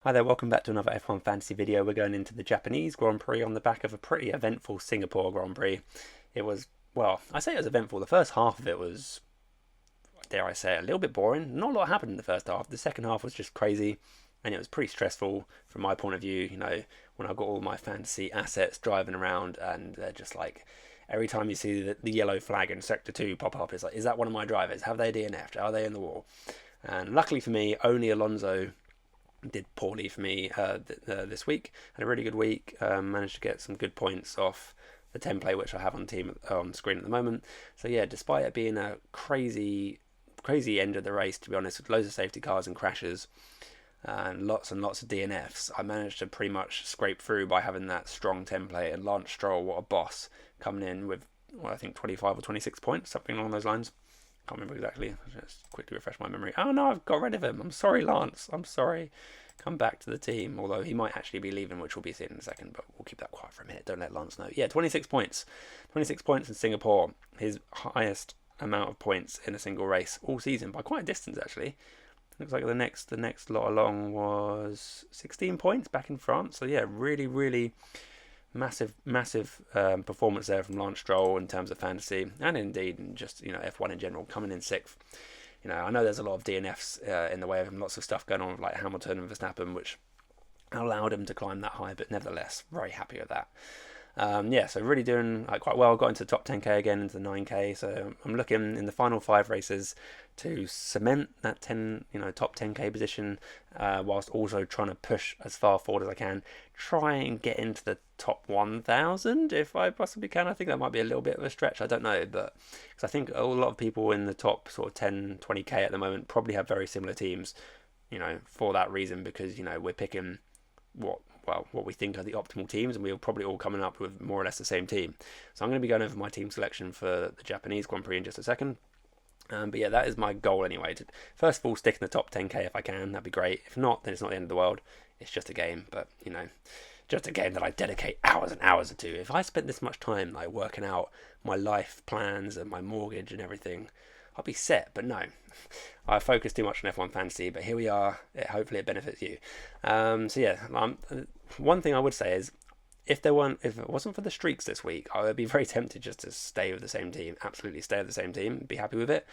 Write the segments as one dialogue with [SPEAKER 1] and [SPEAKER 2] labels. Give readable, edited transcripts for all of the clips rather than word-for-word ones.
[SPEAKER 1] Hi there, welcome back to another F1 Fantasy video. We're going into the Japanese Grand Prix on the back of a pretty eventful Singapore Grand Prix. It was, well, I say it was eventful. The first half of it was, dare I say, a little bit boring. Not a lot happened in the first half. The second half was just crazy, and it was pretty stressful from my point of view. When I got all my fantasy assets driving around, and they're just like, every time you see the yellow flag in Sector 2 pop up, it's like, is that one of my drivers? Have they DNF'd? Are they in the wall? And luckily for me, only Alonso did poorly for me this week. Had a really good week. Managed to get some good points off the template which I have on team on screen at the moment. So yeah, despite it being a crazy end of the race, to be honest, with loads of safety cars and crashes and lots of DNFs, I managed to pretty much scrape through by having that strong template. And Lance Stroll, what a boss, coming in with I think 25 or 26 points, something along those lines. Can't remember exactly. I'll just quickly refresh my memory. Oh no, I've got rid of him. I'm sorry, Lance. I'm sorry. Come back to the team. Although he might actually be leaving, which we'll be seeing in a second. But we'll keep that quiet for a minute. Don't let Lance know. Yeah, 26 points. 26 points in Singapore. His highest amount of points in a single race all season by quite a distance actually. Looks like the next lot along was 16 points back in France. So yeah, really massive performance there from Lance Stroll in terms of fantasy and indeed in just F1 in general, coming in sixth. I know there's a lot of DNFs in the way of him, lots of stuff going on with like Hamilton and Verstappen, which allowed him to climb that high, but nevertheless, very happy with that. So really doing quite well. Got into the top 10k again, into the 9k. So I'm looking in the final 5 races to cement that top 10k position, whilst also trying to push as far forward as I can. Try and get into the top 1,000 if I possibly can. I think that might be a little bit of a stretch. I don't know, but because I think a lot of people in the top sort of 10, 20k at the moment probably have very similar teams. For that reason, because we're picking what we think are the optimal teams, and we're probably all coming up with more or less the same team. So I'm going to be going over my team selection for the Japanese Grand Prix in just a second. But yeah, that is my goal anyway. To first of all stick in the top 10k if I can. That'd be great. If not, then it's not the end of the world. It's just a game, but just a game that I dedicate hours and hours to. If I spent this much time like working out my life plans and my mortgage and everything, I'll be set. But no, I focus too much on F1 fantasy. But here we are. Hopefully, it benefits you. One thing I would say is, if it wasn't for the streaks this week, I would be very tempted just to stay with the same team. Absolutely, stay with the same team. Be happy with it.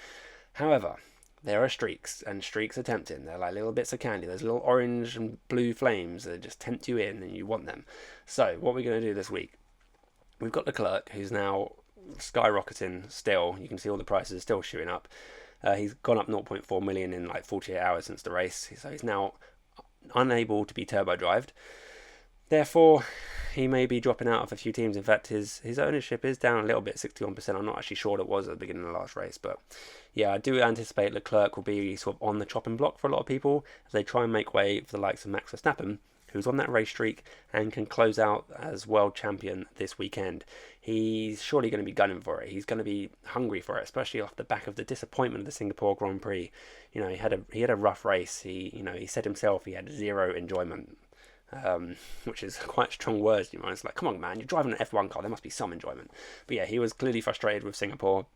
[SPEAKER 1] However, there are streaks, and streaks are tempting. They're like little bits of candy. There's little orange and blue flames that just tempt you in, and you want them. So, what we're going to do this week? We've got Leclerc, who's now skyrocketing still. You can see all the prices are still shooting up. He's gone up 0.4 million in like 48 hours since the race. So he's now unable to be turbo drived. Therefore, he may be dropping out of a few teams. In fact, his ownership is down a little bit, 61%. I'm not actually sure what it was at the beginning of the last race. But yeah, I do anticipate Leclerc will be sort of on the chopping block for a lot of people as they try and make way for the likes of Max Verstappen, who's on that race streak and can close out as world champion this weekend. He's surely going to be gunning for it. He's going to be hungry for it, especially off the back of the disappointment of the Singapore Grand Prix. He had a rough race. He said himself he had zero enjoyment. Which is quite strong words. It's like, come on, man, you're driving an F1 car. There must be some enjoyment. But yeah, he was clearly frustrated with Singapore,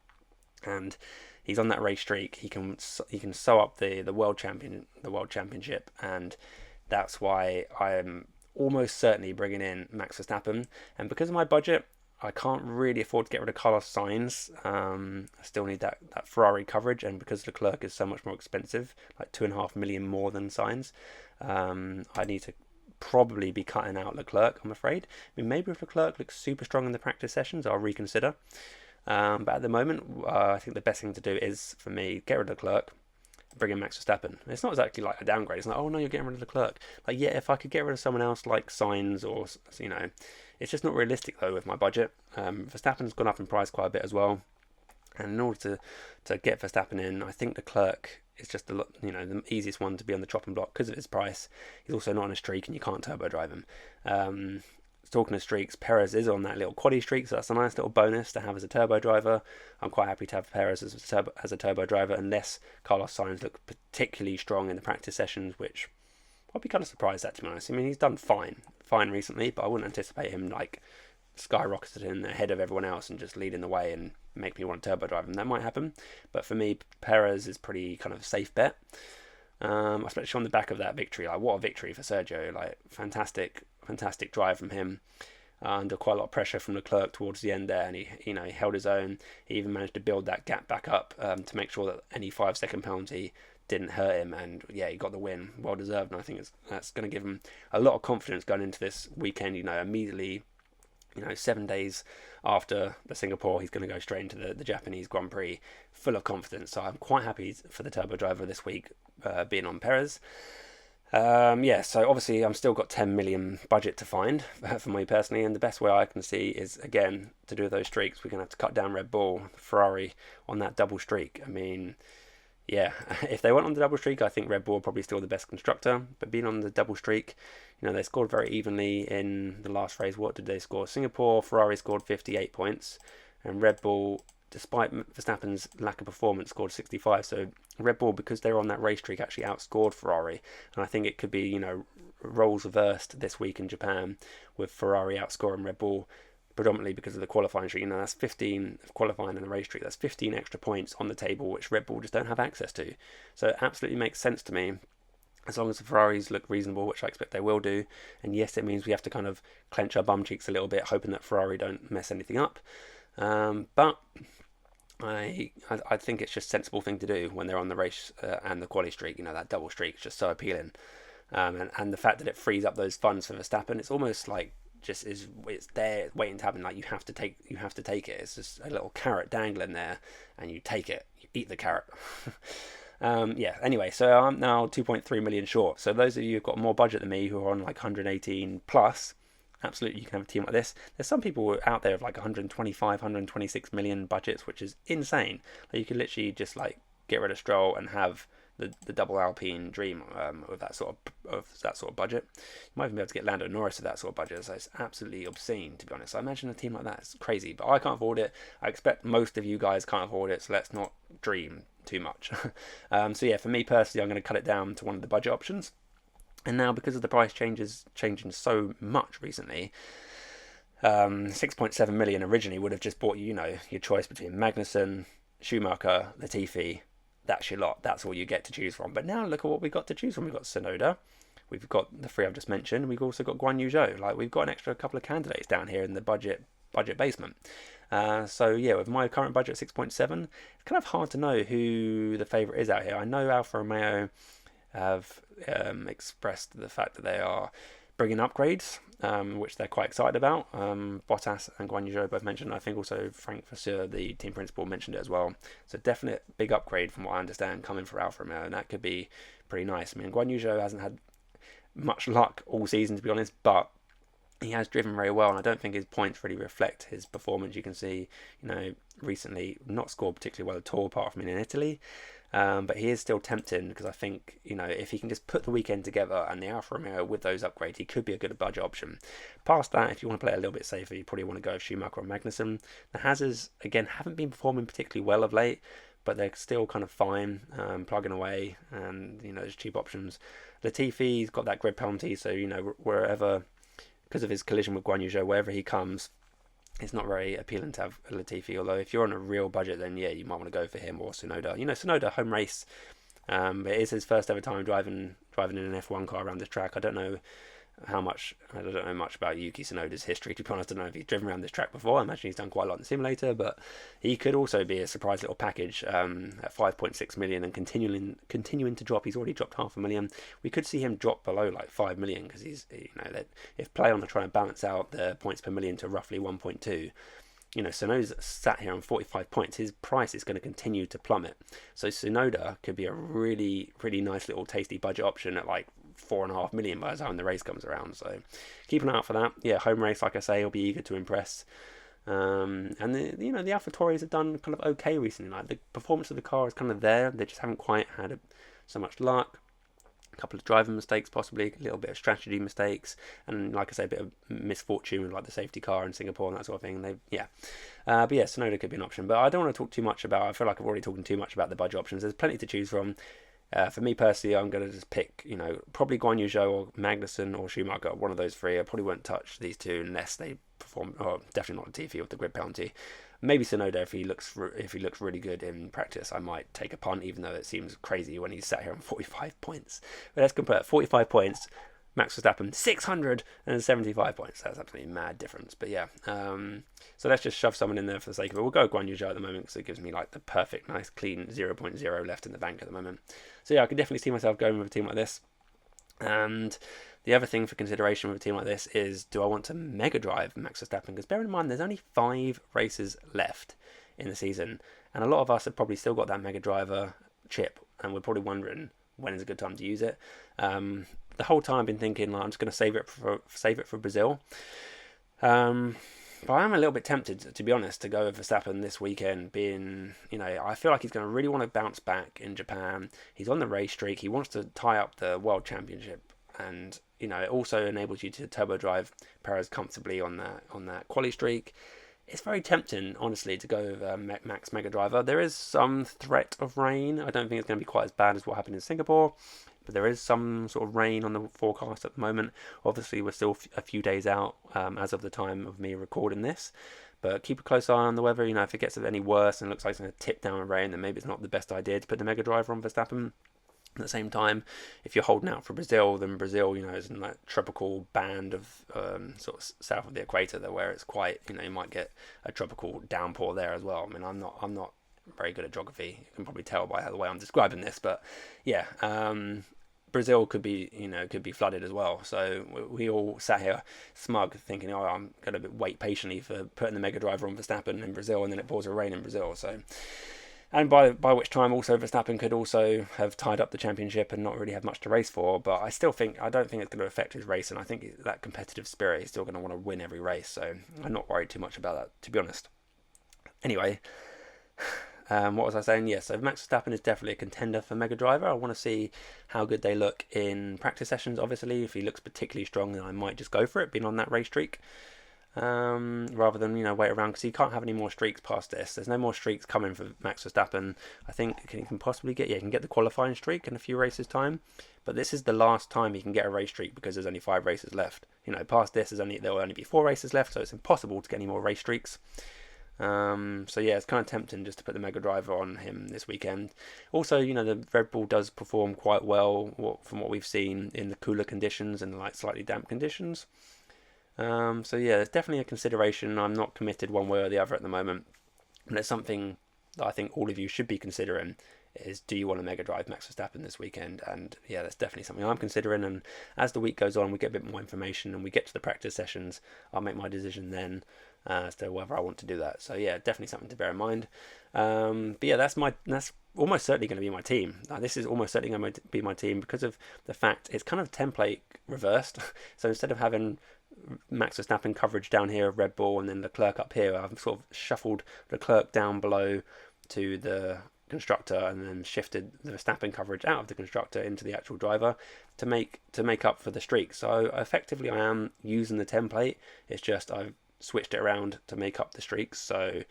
[SPEAKER 1] and he's on that race streak. He can sew up the world championship, and that's why I'm almost certainly bringing in Max Verstappen. And because of my budget, I can't really afford to get rid of Carlos Sainz. I still need that Ferrari coverage, and because Leclerc is so much more expensive, like 2.5 million more than Sainz, I need to probably be cutting out Leclerc, I'm afraid. Maybe if Leclerc looks super strong in the practice sessions, I'll reconsider. But at the moment, I think the best thing to do is, for me, get rid of Leclerc, bring in Max Verstappen. It's not exactly like a downgrade. It's like, oh no, you're getting rid of Leclerc. Like, yeah, if I could get rid of someone else like Sainz, or it's just not realistic though with my budget. Verstappen's gone up in price quite a bit as well, and in order to get Verstappen in, I think Leclerc is just the easiest one to be on the chopping block because of his price. He's also not on a streak, and you can't turbo drive him. Talking of streaks, Perez is on that little quaddy streak, so that's a nice little bonus to have as a turbo driver. I'm quite happy to have Perez as a turbo driver, unless Carlos Sainz look particularly strong in the practice sessions, which I'd be kind of surprised at, to be honest. He's done fine recently, but I wouldn't anticipate him like skyrocketing ahead of everyone else and just leading the way and make me want to turbo drive him. That might happen, but for me, Perez is pretty kind of a safe bet. especially on the back of that victory. Like, what a victory for Sergio! Like, fantastic drive from him. Under quite a lot of pressure from Leclerc towards the end there, and he held his own. He even managed to build that gap back up to make sure that any 5 second penalty didn't hurt him, and yeah, he got the win, well deserved. And I think that's going to give him a lot of confidence going into this weekend. Immediately, 7 days after the Singapore, he's going to go straight into the Japanese Grand Prix, full of confidence. So I'm quite happy for the turbo driver this week being on Perez. So obviously I'm still got 10 million budget to find for me personally, and the best way I can see is, again, to do those streaks, we're going to have to cut down Red Bull, Ferrari on that double streak. I mean, yeah, if they went on the double streak, I think Red Bull are probably still the best constructor, but being on the double streak, they scored very evenly in the last race. What did they score? Singapore, Ferrari scored 58 points, and Red Bull, despite Verstappen's lack of performance, scored 65. So Red Bull, because they're on that race streak, actually outscored Ferrari. And I think it could be, roles reversed this week in Japan, with Ferrari outscoring Red Bull, predominantly because of the qualifying streak. That's 15 qualifying in the race streak. That's 15 extra points on the table, which Red Bull just don't have access to. So it absolutely makes sense to me, as long as the Ferraris look reasonable, which I expect they will do. And yes, it means we have to kind of clench our bum cheeks a little bit, hoping that Ferrari don't mess anything up. But I think it's just a sensible thing to do when they're on the race and the quali streak. That double streak is just so appealing, and the fact that it frees up those funds for Verstappen, it's almost like it's there waiting to happen. Like, you have to take it. It's just a little carrot dangling there, and you take it. You eat the carrot. Anyway, so I'm now 2.3 million short. So those of you who've got more budget than me, who are on like 118 plus, absolutely, you can have a team like this. There's some people out there of like 125, 126 million budgets, which is insane. Like, you could literally just like get rid of Stroll and have the double Alpine dream with that sort of budget. You might even be able to get Lando Norris with that sort of budget. So it's absolutely obscene, to be honest. I imagine a team like that is crazy, but I can't afford it. I expect most of you guys can't afford it, so let's not dream too much. For me personally, I'm going to cut it down to one of the budget options. And now, because of the price changing so much recently, 6.7 million originally would have just bought you, your choice between Magnussen, Schumacher, Latifi. That's your lot. That's all you get to choose from. But now look at what we've got to choose from. We've got Tsunoda. We've got the three I've just mentioned. We've also got Guan Yu Zhou. Like, we've got an extra couple of candidates down here in the budget basement. With my current budget 6.7, it's kind of hard to know who the favourite is out here. I know Alfa Romeo have expressed the fact that they are bringing upgrades, which they're quite excited about. Bottas and Guan Yu Zhou both mentioned. I think also Frank Vasseur, the team principal, mentioned it as well. So definite big upgrade from what I understand coming for Alfa Romeo, and that could be pretty nice. I mean, Guan Yu Zhou hasn't had much luck all season, to be honest, but he has driven very well, and I don't think his points really reflect his performance. You can see, recently not scored particularly well at all, apart from in Italy. But he is still tempting, because I think, if he can just put the weekend together and the Alfa Romeo with those upgrades, he could be a good budget option. Past that, if you want to play it a little bit safer, you probably want to go with Schumacher or Magnussen. The Hazards, again, haven't been performing particularly well of late, but they're still kind of fine, plugging away, and, there's cheap options. Latifi's got that grid penalty, so, wherever, because of his collision with Guan Yu Zhou, wherever he comes, it's not very appealing to have Latifi, although if you're on a real budget, then yeah, you might want to go for him or Tsunoda. Tsunoda, home race. It is his first ever time driving in an F1 car around this track. I don't know much about Yuki Tsunoda's history, to be honest. I don't know if he's driven around this track before. I imagine he's done quite a lot in the simulator, but he could also be a surprise little package at 5.6 million and continuing to drop. He's already dropped 500,000. We could see him drop below like 5 million, because he's, that if Play on to try and balance out the points per million to roughly 1.2. Tsunoda's sat here on 45 points. His price is going to continue to plummet. So Tsunoda could be a really, really nice little tasty budget option at like 4.5 million by the time the race comes around. So keep an eye out for that. Yeah, home race, like I say, he'll be eager to impress. And the AlphaTauris have done kind of okay recently. Like, the performance of the car is kind of there. They just haven't quite had so much luck. A couple of driving mistakes, possibly a little bit of strategy mistakes, and like I say, a bit of misfortune with like the safety car in Singapore and that sort of thing. Tsunoda could be an option, but I don't want to talk too much about. I feel like I've already talked too much about the budget options. There's plenty to choose from. For me personally, I'm going to just pick, probably Guan Yu Zhou or Magnussen or Schumacher, one of those three. I probably won't touch these two unless they perform, or definitely not Latifi with the grid penalty. Maybe Tsunoda if he looks really good in practice. I might take a punt, even though it seems crazy when he's sat here on 45 points. But let's compare 45 points. Max Verstappen 675 points. That's absolutely mad difference. But yeah, so let's just shove someone in there for the sake of it. We'll go Guan Yu Zhou at the moment because it gives me like the perfect, nice, clean 0.0 left in the bank at the moment. So yeah, I can definitely see myself going with a team like this. And the other thing for consideration with a team like this is, do I want to mega drive Max Verstappen? Because bear in mind, there's only 5 races left in the season, and a lot of us have probably still got that mega driver chip, and we're probably wondering when is a good time to use it. The whole time I've been thinking, like, I'm just going to save it for Brazil. But I am a little bit tempted, to be honest, to go with Verstappen this weekend, being, I feel like he's going to really want to bounce back in Japan. He's on the race streak. He wants to tie up the World Championship. And, it also enables you to turbo drive Perez comfortably on that quali streak. It's very tempting, honestly, to go with Max Mega Driver. There is some threat of rain. I don't think it's going to be quite as bad as what happened in Singapore. But there is some sort of rain on the forecast at the moment. Obviously, we're still a few days out as of the time of me recording this. But keep a close eye on the weather. If it gets any worse and looks like it's going to tip down with rain, then maybe it's not the best idea to put the Mega Driver on Verstappen. At the same time, if you're holding out for Brazil, then Brazil, is in that tropical band of sort of south of the equator there, where it's quite, you might get a tropical downpour there as well. I mean, I'm not very good at geography. You can probably tell by the way I'm describing this, but yeah, Brazil could be flooded as well. So we all sat here smug, thinking, oh, I'm going to wait patiently for putting the Mega Driver on Verstappen in Brazil, and then it pours with rain in Brazil. So. And by which time also Verstappen could also have tied up the championship and not really have much to race for. But I don't think it's going to affect his race, and I think that competitive spirit, he's still going to want to win every race. So I'm not worried too much about that, to be honest. Anyway, what was I saying? Yeah, so Max Verstappen is definitely a contender for Mega Driver. I want to see how good they look in practice sessions, obviously. If he looks particularly strong, then I might just go for it, being on that race streak. Rather than wait around, because he can't have any more streaks past this. There's no more streaks coming for Max Verstappen. I think he can possibly get the qualifying streak in a few races time, but this is the last time he can get a race streak because there's only 5 races left. Past this there will only be 4 races left, so it's impossible to get any more race streaks. So yeah, it's kind of tempting just to put the Mega Driver on him this weekend. Also, the Red Bull does perform quite well from what we've seen in the cooler conditions and like slightly damp conditions. So yeah, there's definitely a consideration. I'm not committed one way or the other at the moment. And it's something that I think all of you should be considering is, do you want to Mega Drive Max Verstappen this weekend? And yeah, that's definitely something I'm considering. And as the week goes on, we get a bit more information and we get to the practice sessions, I'll make my decision then as to whether I want to do that. So yeah, definitely something to bear in mind. But yeah, that's almost certainly going to be my team. This is almost certainly going to be my team because of the fact it's kind of template reversed. So instead of having Max Verstappen coverage down here of Red Bull and then Leclerc up here, I've sort of shuffled Leclerc down below to the constructor and then shifted the Verstappen coverage out of the constructor into the actual driver to make up for the streak. So effectively I am using the template, it's just I've switched it around to make up the streaks. So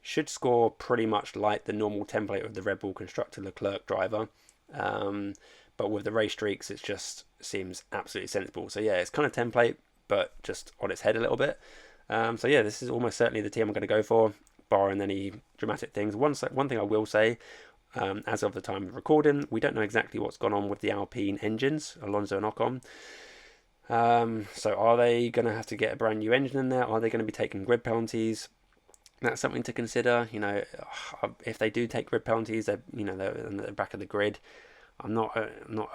[SPEAKER 1] should score pretty much like the normal template of the Red Bull constructor Leclerc driver, but with the race streaks it just seems absolutely sensible. So yeah, it's kind of template but just on its head a little bit. So yeah, this is almost certainly the team I'm going to go for, barring any dramatic things. One thing I will say, as of the time of recording, we don't know exactly what's gone on with the Alpine engines, Alonso and Ocon. So are they going to have to get a brand new engine in there? Are they going to be taking grid penalties? That's something to consider. If they do take grid penalties, they're in the back of the grid. I'm not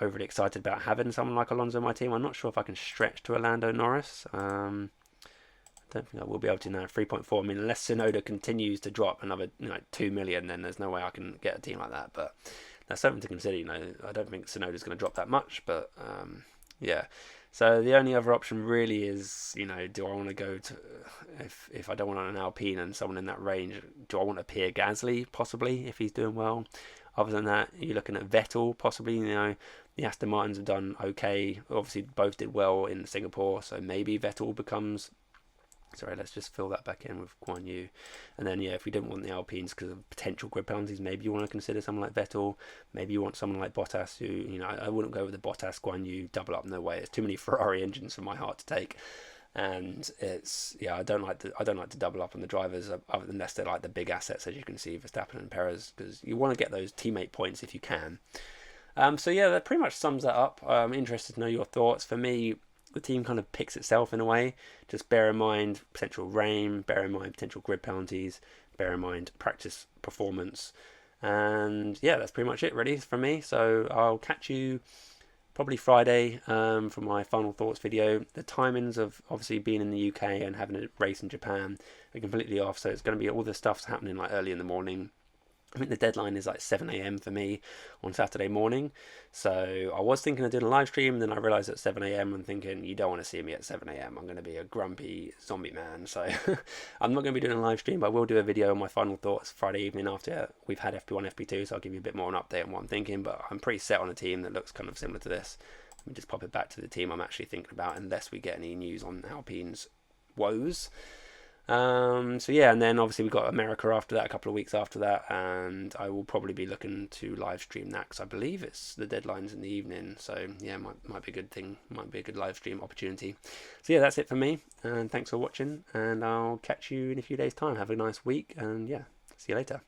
[SPEAKER 1] overly excited about having someone like Alonso on my team. I'm not sure if I can stretch to a Lando Norris. I don't think I will be able to now. 3.4. I mean, unless Tsunoda continues to drop another 2 million, then there's no way I can get a team like that. But that's something to consider. I don't think Tsunoda's going to drop that much. But yeah. So the only other option really is, do I want to go to, if I don't want an Alpine and someone in that range, do I want a Pierre Gasly possibly if he's doing well? Other than that, you're looking at Vettel possibly. The Aston Martins have done okay. Obviously, both did well in Singapore, so maybe Vettel becomes Sorry, let's just fill that back in with Guan Yu. And then, yeah, if we didn't want the Alpines because of potential grid penalties, maybe you want to consider someone like Vettel. Maybe you want someone like Bottas, who, you know, I wouldn't go with the Bottas, Guan Yu double up. No way. It's too many Ferrari engines for my heart to take. And it's, yeah, I don't like to double up on the drivers unless they're like the big assets, as you can see, Verstappen and Perez, because you want to get those teammate points if you can. So yeah, that pretty much sums that up. I'm interested to know your thoughts. For me, the team kind of picks itself in a way. Just bear in mind potential rain, bear in mind potential grid penalties, bear in mind practice performance, and yeah, that's pretty much it really from me. So I'll catch you probably Friday for my final thoughts video. The timings of obviously being in the UK and having a race in Japan are completely off, so it's going to be all the stuff's happening like early in the morning. I think the deadline is like 7 a.m. for me on Saturday morning. So I was thinking of doing a live stream, and then I realised at 7 a.m. I'm thinking, you don't want to see me at 7 a.m. I'm going to be a grumpy zombie man. So I'm not going to be doing a live stream, but I will do a video on my final thoughts Friday evening after we've had FP1, FP2. So I'll give you a bit more of an update on what I'm thinking. But I'm pretty set on a team that looks kind of similar to this. Let me just pop it back to the team I'm actually thinking about, unless we get any news on Alpine's woes. So yeah, and then obviously we've got America after that, a couple of weeks after that, and I will probably be looking to live stream that because I believe it's the deadline's in the evening. So yeah, might be a good thing, might be a good live stream opportunity. So yeah, that's it for me, and thanks for watching, and I'll catch you in a few days' time. Have a nice week, and yeah, see you later.